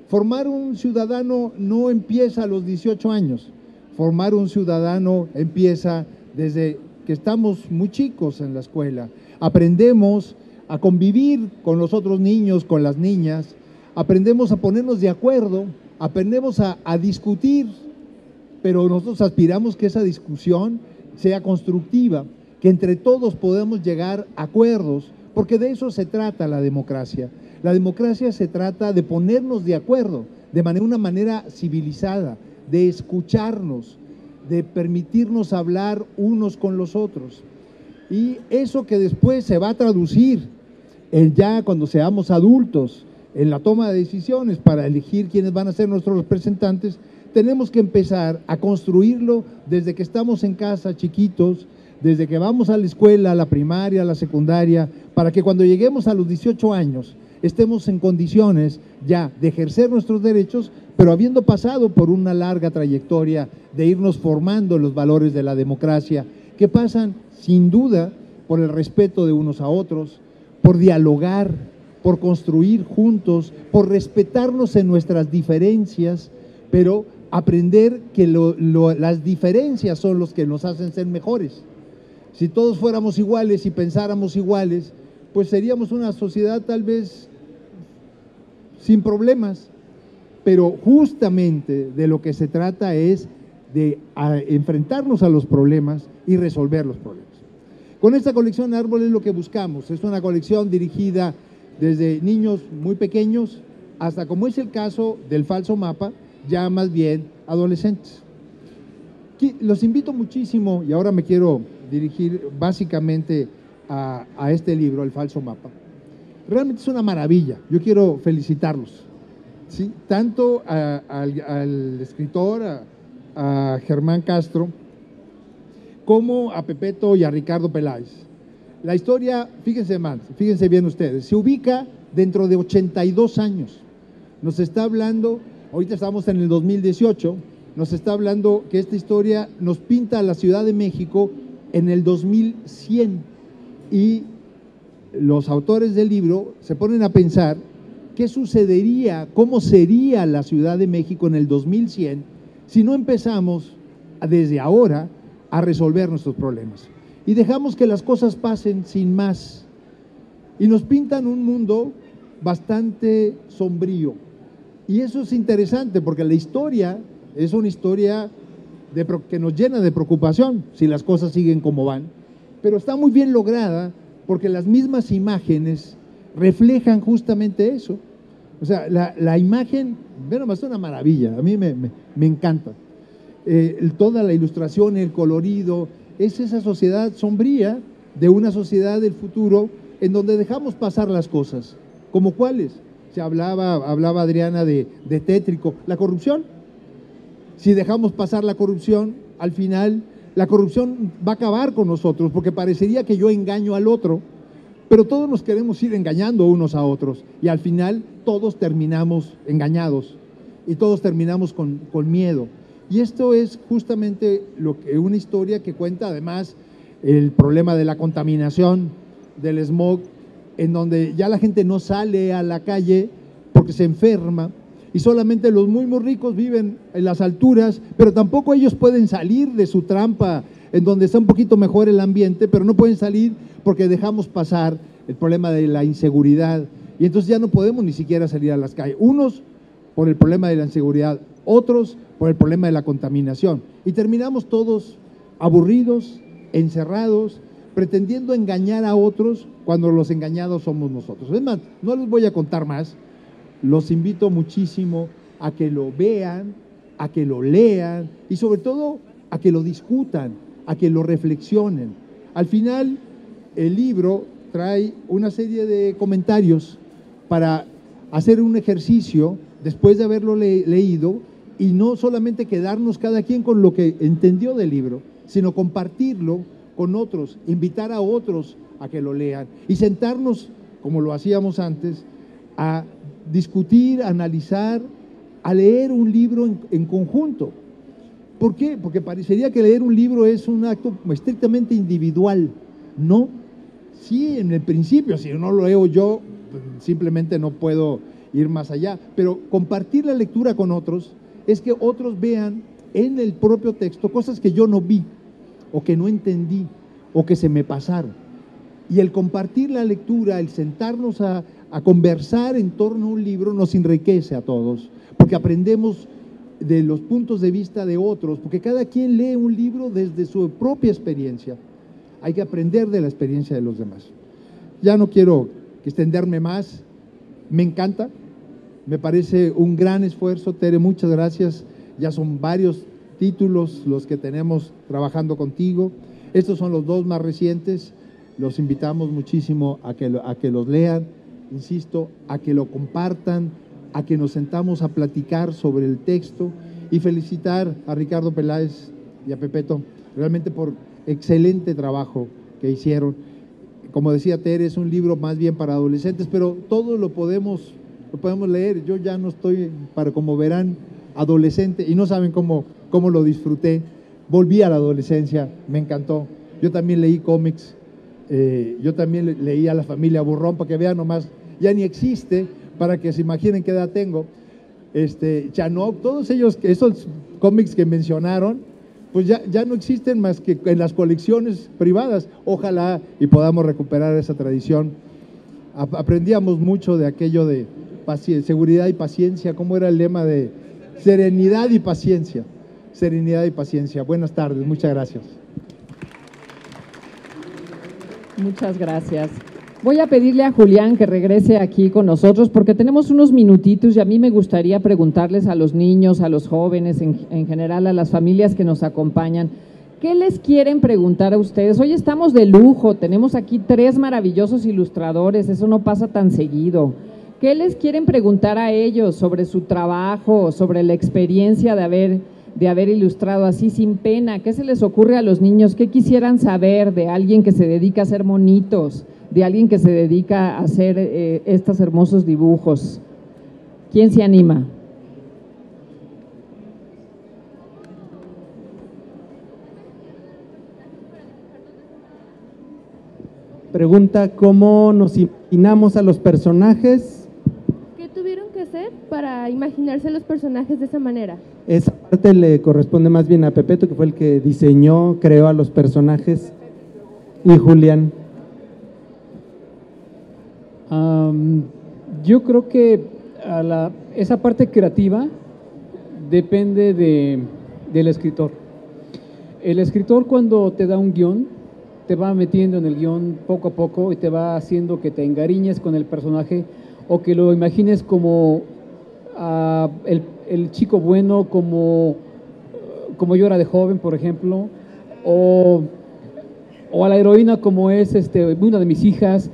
Formar un ciudadano no empieza a los 18 años, formar un ciudadano empieza desde que estamos muy chicos en la escuela. Aprendemos a convivir con los otros niños, con las niñas, aprendemos a ponernos de acuerdo, aprendemos a discutir, pero nosotros aspiramos que esa discusión sea constructiva, que entre todos podamos llegar a acuerdos, porque de eso se trata la democracia. La democracia se trata de ponernos de acuerdo, de una manera civilizada, de escucharnos, de permitirnos hablar unos con los otros. Y eso que después se va a traducir ya cuando seamos adultos, en la toma de decisiones para elegir quiénes van a ser nuestros representantes, tenemos que empezar a construirlo desde que estamos en casa, chiquitos, desde que vamos a la escuela, a la primaria, a la secundaria, para que cuando lleguemos a los 18 años estemos en condiciones ya de ejercer nuestros derechos, pero habiendo pasado por una larga trayectoria de irnos formando los valores de la democracia, que pasan sin duda por el respeto de unos a otros, por dialogar, por construir juntos, por respetarnos en nuestras diferencias, pero aprender que las diferencias son los que nos hacen ser mejores. Si todos fuéramos iguales y pensáramos iguales, pues seríamos una sociedad tal vez sin problemas, pero justamente de lo que se trata es de enfrentarnos a los problemas y resolver los problemas. Con esta colección Árboles lo que buscamos es una colección dirigida desde niños muy pequeños hasta, como es el caso del falso mapa, ya más bien adolescentes. Los invito muchísimo, y ahora me quiero dirigir básicamente a este libro, El falso mapa. Realmente es una maravilla, yo quiero felicitarlos, ¿sí? Tanto al escritor, a Germán Castro, como a Pepeto y a Ricardo Peláez. La historia, fíjense bien ustedes, se ubica dentro de 82 años. Nos está hablando, ahorita estamos en el 2018, nos está hablando que esta historia nos pinta a la Ciudad de México en el 2100. Y los autores del libro se ponen a pensar qué sucedería, cómo sería la Ciudad de México en el 2100 si no empezamos desde ahora a resolver nuestros problemas. Y dejamos que las cosas pasen sin más. Y nos pintan un mundo bastante sombrío. Y eso es interesante porque la historia es una historia que nos llena de preocupación si las cosas siguen como van. Pero está muy bien lograda porque las mismas imágenes reflejan justamente eso. O sea, la imagen, bueno, es una maravilla, a mí me encanta. Toda la ilustración, el colorido, es esa sociedad sombría de una sociedad del futuro en donde dejamos pasar las cosas. ¿Como cuáles? Se hablaba Adriana de tétrico, la corrupción. Si dejamos pasar la corrupción, al final la corrupción va a acabar con nosotros, porque parecería que yo engaño al otro, pero todos nos queremos ir engañando unos a otros, y al final todos terminamos engañados, y todos terminamos con miedo. Y esto es justamente una historia que cuenta además el problema de la contaminación, del smog, en donde ya la gente no sale a la calle porque se enferma, y solamente los muy ricos viven en las alturas, pero tampoco ellos pueden salir de su trampa, en donde está un poquito mejor el ambiente, pero no pueden salir porque dejamos pasar el problema de la inseguridad, y entonces ya no podemos ni siquiera salir a las calles, unos por el problema de la inseguridad, otros por el problema de la contaminación, y terminamos todos aburridos, encerrados, pretendiendo engañar a otros cuando los engañados somos nosotros. Es más, no les voy a contar más, los invito muchísimo a que lo vean, a que lo lean y sobre todo a que lo discutan, a que lo reflexionen. Al final, el libro trae una serie de comentarios para hacer un ejercicio después de haberlo leído y no solamente quedarnos cada quien con lo que entendió del libro, sino compartirlo con otros, invitar a otros a que lo lean y sentarnos, como lo hacíamos antes, a discutir, a analizar, a leer un libro en conjunto. ¿Por qué? Porque parecería que leer un libro es un acto estrictamente individual. No, sí, en el principio, si no lo leo yo, simplemente no puedo ir más allá, pero compartir la lectura con otros es que otros vean en el propio texto cosas que yo no vi, o que no entendí, o que se me pasaron. Y el compartir la lectura, el sentarnos a conversar en torno a un libro nos enriquece a todos, porque aprendemos de los puntos de vista de otros, porque cada quien lee un libro desde su propia experiencia. Hay que aprender de la experiencia de los demás. Ya no quiero extenderme más, me encanta, me parece un gran esfuerzo, Tere, muchas gracias. Ya son varios títulos los que tenemos trabajando contigo. Estos son los dos más recientes. Los invitamos muchísimo a que los lean, insisto, a que lo compartan, a que nos sentamos a platicar sobre el texto y felicitar a Ricardo Peláez y a Pepeto realmente por excelente trabajo que hicieron. Como decía Tere, es un libro más bien para adolescentes, pero todo lo podemos leer. Yo ya no estoy, como verán, adolescente y no saben cómo lo disfruté. Volví a la adolescencia, me encantó. Yo también leí cómics, yo también leí a La Familia Burrón, para que vean nomás, ya ni existe, para que se imaginen qué edad tengo. Chanok, todos ellos, esos cómics que mencionaron, pues ya no existen más que en las colecciones privadas. Ojalá y podamos recuperar esa tradición. Aprendíamos mucho de aquello de seguridad y paciencia, ¿cómo era el lema de serenidad y paciencia? Serenidad y paciencia. Buenas tardes, muchas gracias. Muchas gracias. Voy a pedirle a Julián que regrese aquí con nosotros porque tenemos unos minutitos y a mí me gustaría preguntarles a los niños, a los jóvenes, en general a las familias que nos acompañan, ¿qué les quieren preguntar a ustedes? Hoy estamos de lujo, tenemos aquí 3 maravillosos ilustradores, eso no pasa tan seguido. ¿Qué les quieren preguntar a ellos sobre su trabajo, sobre la experiencia de haber ilustrado así sin pena? ¿Qué se les ocurre a los niños? ¿Qué quisieran saber de alguien que se dedica a hacer monitos, de alguien que se dedica a hacer estos hermosos dibujos? ¿Quién se anima? Pregunta, ¿cómo nos imaginamos a los personajes? ¿Qué tuvieron que hacer para imaginarse los personajes de esa manera? Esa parte le corresponde más bien a Pepeto, que fue el que diseñó, creó a los personajes, y Julián. Yo creo que esa parte creativa depende del escritor. El escritor, cuando te da un guión, te va metiendo en el guión poco a poco y te va haciendo que te engariñes con el personaje o que lo imagines como el chico bueno, como yo era de joven, por ejemplo, o a la heroína como es una de mis hijas.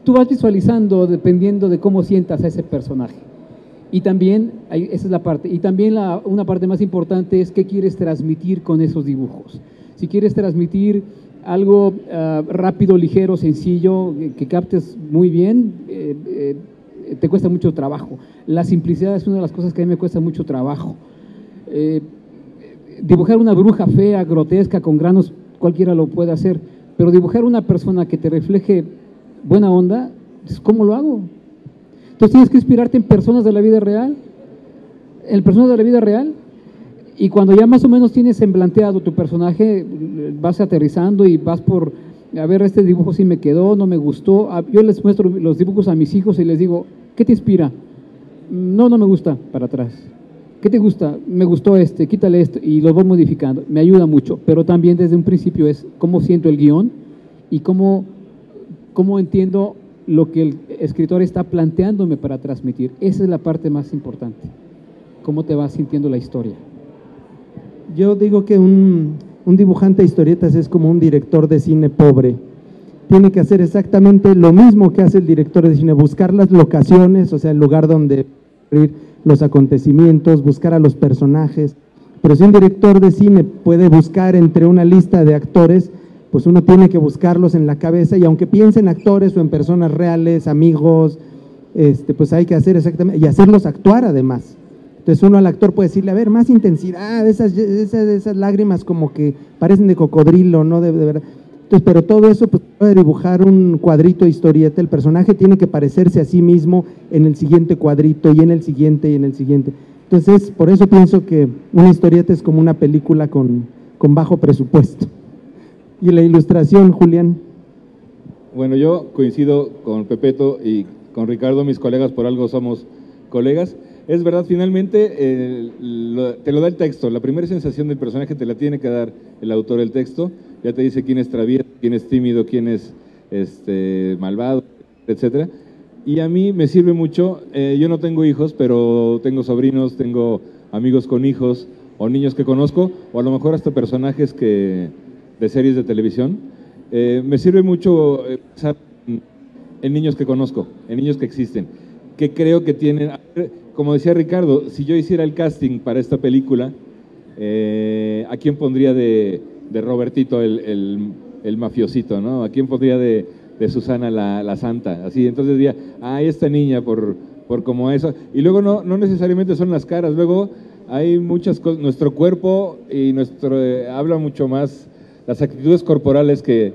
Tú vas visualizando dependiendo de cómo sientas a ese personaje. Y también, esa es la parte, y también una parte más importante es qué quieres transmitir con esos dibujos. Si quieres transmitir algo rápido, ligero, sencillo, que captes muy bien, te cuesta mucho trabajo. La simplicidad es una de las cosas que a mí me cuesta mucho trabajo. Dibujar una bruja fea, grotesca, con granos, cualquiera lo puede hacer, pero dibujar una persona que te refleje buena onda, ¿cómo lo hago? Entonces tienes que inspirarte en personas de la vida real, y cuando ya más o menos tienes emblanteado tu personaje, vas aterrizando y vas por, a ver, este dibujo sí me quedó, no me gustó. Yo les muestro los dibujos a mis hijos y les digo, ¿qué te inspira? No me gusta, para atrás. ¿Qué te gusta? Me gustó quítale esto, y lo voy modificando. Me ayuda mucho, pero también desde un principio es cómo siento el guión y cómo entiendo lo que el escritor está planteándome para transmitir. Esa es la parte más importante, cómo te vas sintiendo la historia. Yo digo que un dibujante de historietas es como un director de cine pobre. Tiene que hacer exactamente lo mismo que hace el director de cine, buscar las locaciones, o sea, el lugar donde ocurrir los acontecimientos, buscar a los personajes. Pero si un director de cine puede buscar entre una lista de actores, pues uno tiene que buscarlos en la cabeza, y aunque piense en actores o en personas reales, amigos, pues hay que hacer exactamente, y hacerlos actuar además. Entonces uno al actor puede decirle, a ver, más intensidad, esas lágrimas como que parecen de cocodrilo, ¿no? De verdad. Entonces, pero todo eso, pues puede dibujar un cuadrito de historieta, el personaje tiene que parecerse a sí mismo en el siguiente cuadrito, y en el siguiente, y en el siguiente. Entonces, por eso pienso que una historieta es como una película con bajo presupuesto. ¿Y la ilustración, Julián? Bueno, yo coincido con Pepeto y con Ricardo, mis colegas, por algo somos colegas. Es verdad, finalmente te lo da el texto. La primera sensación del personaje te la tiene que dar el autor del texto. Ya te dice quién es travieso, quién es tímido, quién es malvado, etcétera. Y a mí me sirve mucho. Yo no tengo hijos, pero tengo sobrinos, tengo amigos con hijos, o niños que conozco, o a lo mejor hasta personajes de series de televisión. Me sirve mucho pensar en niños que conozco, en niños que existen, que creo que tienen, como decía Ricardo, si yo hiciera el casting para esta película, ¿a quién pondría de Robertito el mafiosito, ¿no? ¿A quién pondría de Susana la santa? Así, entonces diría, esta niña por como eso. Y luego no necesariamente son las caras, luego hay muchas cosas, nuestro cuerpo y habla mucho más, las actitudes corporales que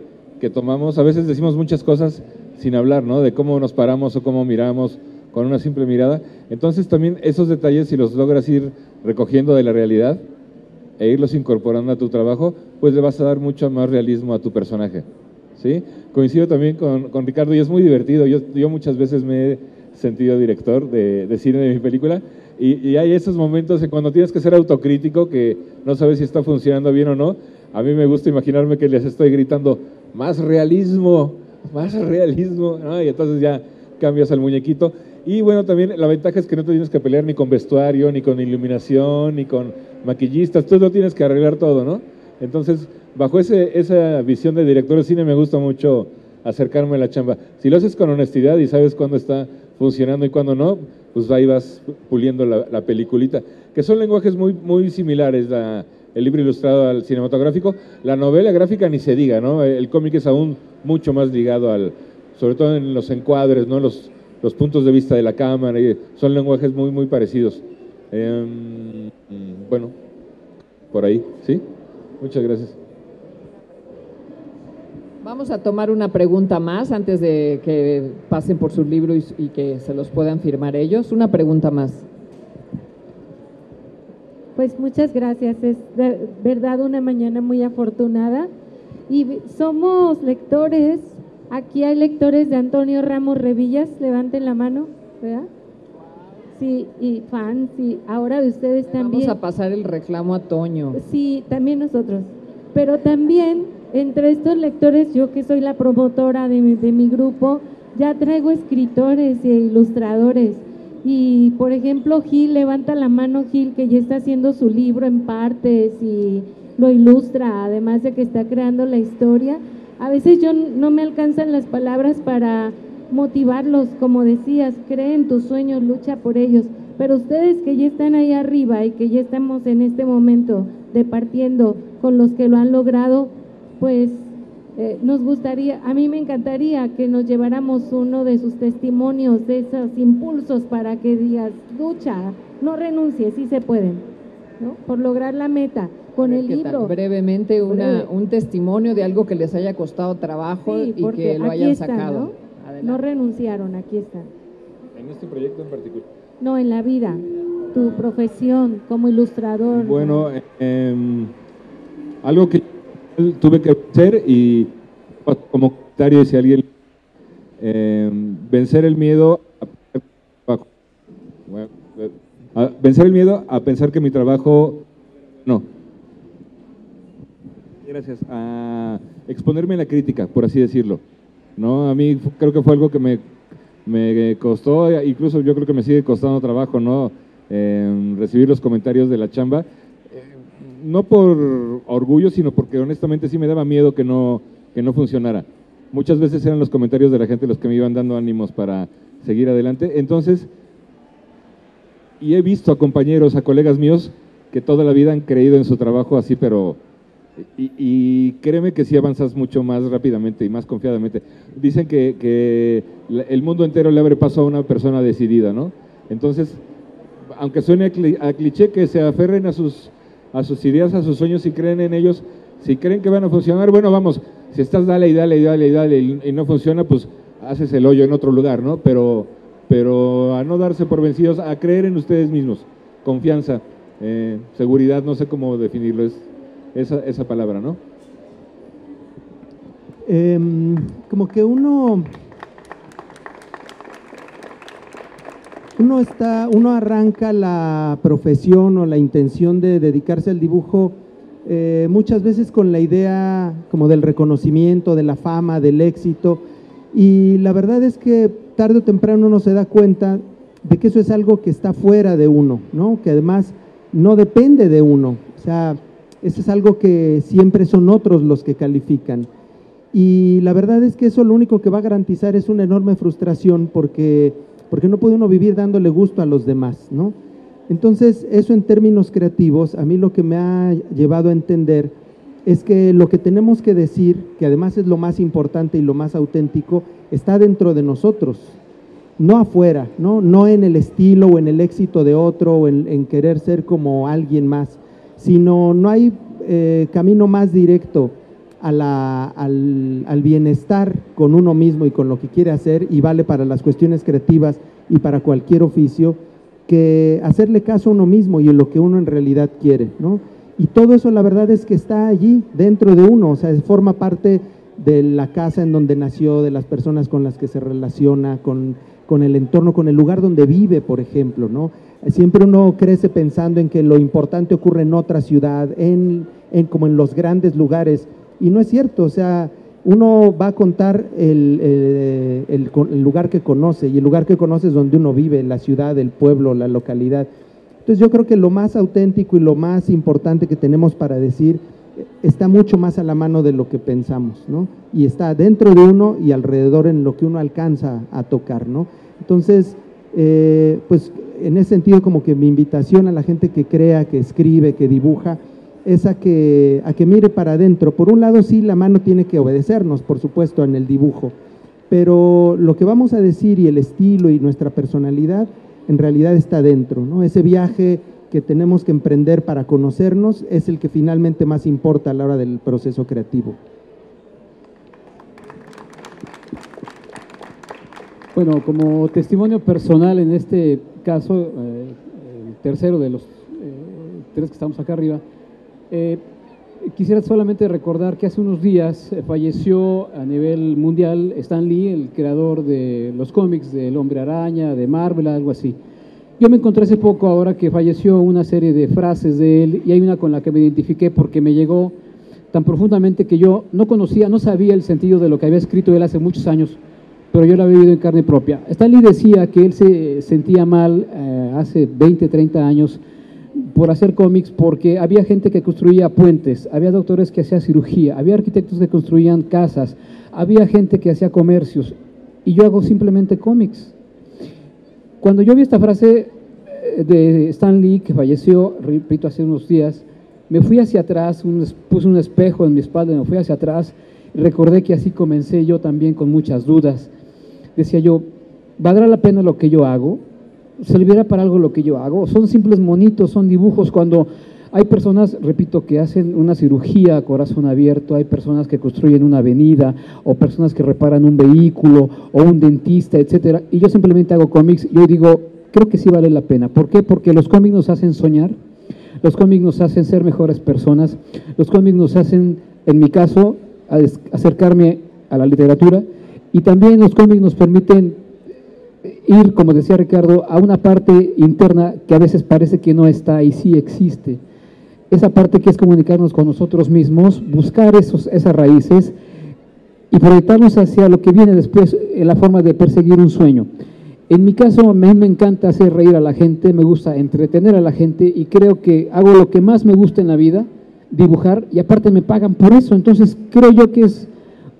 tomamos. A veces decimos muchas cosas sin hablar, ¿no? De cómo nos paramos o cómo miramos con una simple mirada. Entonces también esos detalles, si los logras ir recogiendo de la realidad e irlos incorporando a tu trabajo, pues le vas a dar mucho más realismo a tu personaje, ¿sí? Coincido también con Ricardo y es muy divertido. Yo muchas veces me he sentido director de cine de mi película y hay esos momentos en cuando tienes que ser autocrítico, que no sabes si está funcionando bien o no. A mí me gusta imaginarme que les estoy gritando, más realismo, ¿no? Y entonces ya cambias al muñequito. Y bueno, también la ventaja es que no te tienes que pelear ni con vestuario, ni con iluminación, ni con maquillistas, tú lo tienes que arreglar todo, ¿no? Entonces, bajo esa visión de director de cine me gusta mucho acercarme a la chamba. Si lo haces con honestidad y sabes cuándo está funcionando y cuándo no, pues ahí vas puliendo la peliculita, que son lenguajes muy, muy similares, el libro ilustrado al cinematográfico. La novela gráfica ni se diga, ¿no? El cómic es aún mucho más ligado sobre todo en los encuadres, ¿no? Los puntos de vista de la cámara, son lenguajes muy, muy parecidos. Bueno, por ahí, ¿sí? Muchas gracias. Vamos a tomar una pregunta más antes de que pasen por su libro y que se los puedan firmar ellos. Una pregunta más. Pues muchas gracias, es de verdad una mañana muy afortunada y somos lectores. Aquí hay lectores de Antonio Ramos Revillas, levanten la mano, ¿verdad? Sí, y fans, y ahora de ustedes también. Vamos a pasar el reclamo a Toño. Sí, también nosotros, pero también entre estos lectores, yo que soy la promotora de mi grupo, ya traigo escritores e ilustradores. Y, por ejemplo, Gil, levanta la mano Gil, que ya está haciendo su libro en partes y lo ilustra, además de que está creando la historia. A veces yo no me alcanzan las palabras para motivarlos, como decías, cree en tus sueños, lucha por ellos. Pero ustedes que ya están ahí arriba y que ya estamos en este momento departiendo con los que lo han logrado, pues nos gustaría, a mí me encantaría que nos lleváramos uno de sus testimonios, de esos impulsos para que digas, lucha, no renuncies, sí se pueden, ¿no? Por lograr la meta con el libro. Brevemente, un testimonio de algo que les haya costado trabajo, sí, y que lo hayan sacado. ¿No? No renunciaron, aquí están. ¿En este proyecto en particular? No, en la vida, tu profesión como ilustrador. Bueno, algo que tuve que hacer, y como comentario, si alguien vencer el miedo vencer el miedo a pensar que mi trabajo gracias a exponerme a la crítica, por así decirlo, ¿no? A mí creo que fue algo que me costó, incluso yo creo que me sigue costando trabajo, ¿no? Recibir los comentarios de la chamba. No por orgullo, sino porque honestamente sí me daba miedo que no funcionara. Muchas veces eran los comentarios de la gente los que me iban dando ánimos para seguir adelante. Entonces, y he visto a compañeros, a colegas míos, que toda la vida han creído en su trabajo así, pero... Y créeme que sí avanzas mucho más rápidamente y más confiadamente. Dicen que el mundo entero le abre paso a una persona decidida, ¿no? Entonces, aunque suene a cliché, que se aferren a sus ideas, a sus sueños, si creen en ellos, si creen que van a funcionar, bueno, vamos, si estás dale y no funciona, pues haces el hoyo en otro lugar, ¿no? Pero a no darse por vencidos, a creer en ustedes mismos, confianza, seguridad, no sé cómo definirlo, es esa palabra, ¿no? como que uno arranca la profesión o la intención de dedicarse al dibujo muchas veces con la idea como del reconocimiento, de la fama, del éxito, y la verdad es que tarde o temprano uno se da cuenta de que eso es algo que está fuera de uno, ¿no? Que además no depende de uno, o sea, eso es algo que siempre son otros los que califican. Y la verdad es que eso lo único que va a garantizar es una enorme frustración porque no puede uno vivir dándole gusto a los demás, ¿no? Entonces, eso en términos creativos, a mí lo que me ha llevado a entender es que lo que tenemos que decir, que además es lo más importante y lo más auténtico, está dentro de nosotros, no afuera, no en el estilo o en el éxito de otro o en querer ser como alguien más, sino no hay camino más directo al bienestar con uno mismo y con lo que quiere hacer, y vale para las cuestiones creativas y para cualquier oficio, que hacerle caso a uno mismo y en lo que uno en realidad quiere, ¿no? Y todo eso la verdad es que está allí dentro de uno, o sea, forma parte de la casa en donde nació, de las personas con las que se relaciona, con el entorno, con el lugar donde vive, por ejemplo, ¿no? Siempre uno crece pensando en que lo importante ocurre en otra ciudad, como en los grandes lugares, y no es cierto, o sea, uno va a contar el lugar que conoce, y el lugar que conoce es donde uno vive, la ciudad, el pueblo, la localidad. Entonces yo creo que lo más auténtico y lo más importante que tenemos para decir está mucho más a la mano de lo que pensamos, ¿no? Y está dentro de uno y alrededor en lo que uno alcanza a tocar, ¿no? Entonces, pues en ese sentido como que mi invitación a la gente que crea, que escribe, que dibuja, es a que mire para adentro. Por un lado sí, la mano tiene que obedecernos, por supuesto, en el dibujo, pero lo que vamos a decir y el estilo y nuestra personalidad en realidad está dentro, ¿no? Ese viaje que tenemos que emprender para conocernos es el que finalmente más importa a la hora del proceso creativo. Bueno, como testimonio personal en este caso, el tercero de los tres que estamos acá arriba, quisiera solamente recordar que hace unos días falleció a nivel mundial Stan Lee, el creador de los cómics del Hombre Araña, de Marvel, algo así. Yo me encontré hace poco, ahora que falleció, una serie de frases de él, y hay una con la que me identifiqué porque me llegó tan profundamente que yo no conocía, no sabía el sentido de lo que había escrito él hace muchos años, pero yo lo había vivido en carne propia. Stan Lee decía que él se sentía mal hace 20, 30 años por hacer cómics, porque había gente que construía puentes, había doctores que hacían cirugía, había arquitectos que construían casas, había gente que hacía comercios, y yo hago simplemente cómics. Cuando yo vi esta frase de Stan Lee, que falleció, repito, hace unos días, me fui hacia atrás, puse un espejo en mi espalda y me fui hacia atrás, y recordé que así comencé yo también con muchas dudas. Decía yo, ¿valdrá la pena lo que yo hago? ¿Servirá para algo lo que yo hago? Son simples monitos, son dibujos. Cuando hay personas, repito, que hacen una cirugía a corazón abierto, hay personas que construyen una avenida, o personas que reparan un vehículo, o un dentista, etcétera, y yo simplemente hago cómics. Yo digo, creo que sí vale la pena. ¿Por qué? Porque los cómics nos hacen soñar, los cómics nos hacen ser mejores personas, los cómics nos hacen, en mi caso, acercarme a la literatura, y también los cómics nos permiten ir, como decía Ricardo, a una parte interna que a veces parece que no está y sí existe. Esa parte que es comunicarnos con nosotros mismos, buscar esas raíces y proyectarnos hacia lo que viene después en la forma de perseguir un sueño. En mi caso, a mí me encanta hacer reír a la gente, me gusta entretener a la gente, y creo que hago lo que más me gusta en la vida, dibujar, y aparte me pagan por eso. Entonces creo yo que es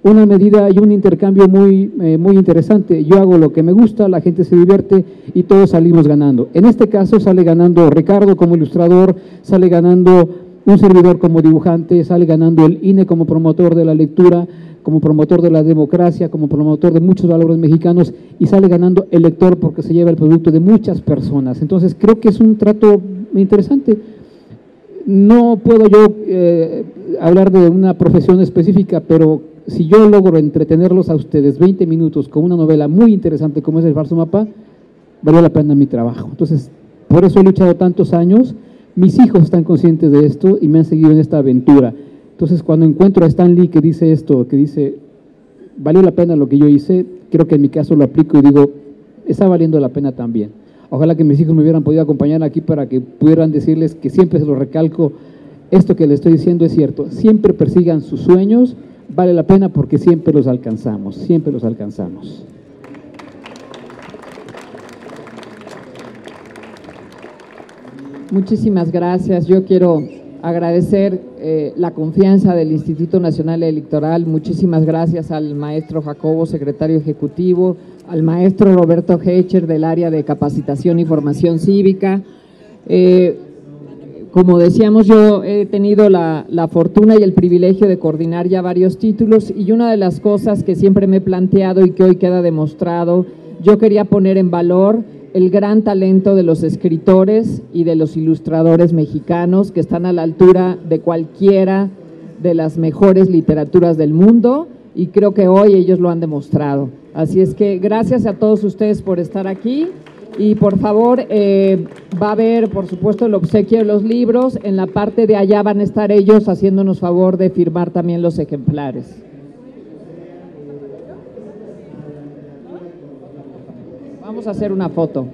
una medida y un intercambio muy interesante. Yo hago lo que me gusta, la gente se divierte y todos salimos ganando. En este caso sale ganando Ricardo como ilustrador, sale ganando un servidor como dibujante, sale ganando el INE como promotor de la lectura, como promotor de la democracia, como promotor de muchos valores mexicanos, y sale ganando el lector porque se lleva el producto de muchas personas. Entonces creo que es un trato interesante. No puedo yo hablar de una profesión específica, pero si yo logro entretenerlos a ustedes 20 minutos con una novela muy interesante como es El Falso Mapa, valió la pena mi trabajo. Entonces, por eso he luchado tantos años. Mis hijos están conscientes de esto y me han seguido en esta aventura. Entonces, cuando encuentro a Stan Lee que dice esto, que dice, valió la pena lo que yo hice, creo que en mi caso lo aplico y digo, está valiendo la pena también. Ojalá que mis hijos me hubieran podido acompañar aquí para que pudieran decirles que siempre se lo recalco, esto que les estoy diciendo es cierto, siempre persigan sus sueños, vale la pena porque siempre los alcanzamos, siempre los alcanzamos. Muchísimas gracias. Yo quiero agradecer la confianza del Instituto Nacional Electoral. Muchísimas gracias al maestro Jacobo, secretario ejecutivo, al maestro Roberto Hecher del área de capacitación y formación cívica. Como decíamos, yo he tenido la fortuna y el privilegio de coordinar ya varios títulos y una de las cosas que siempre me he planteado y que hoy queda demostrado, yo quería poner en valor el gran talento de los escritores y de los ilustradores mexicanos que están a la altura de cualquiera de las mejores literaturas del mundo y creo que hoy ellos lo han demostrado. Así es que gracias a todos ustedes por estar aquí y por favor va a haber por supuesto el obsequio de los libros, en la parte de allá van a estar ellos haciéndonos favor de firmar también los ejemplares. Vamos a hacer una foto.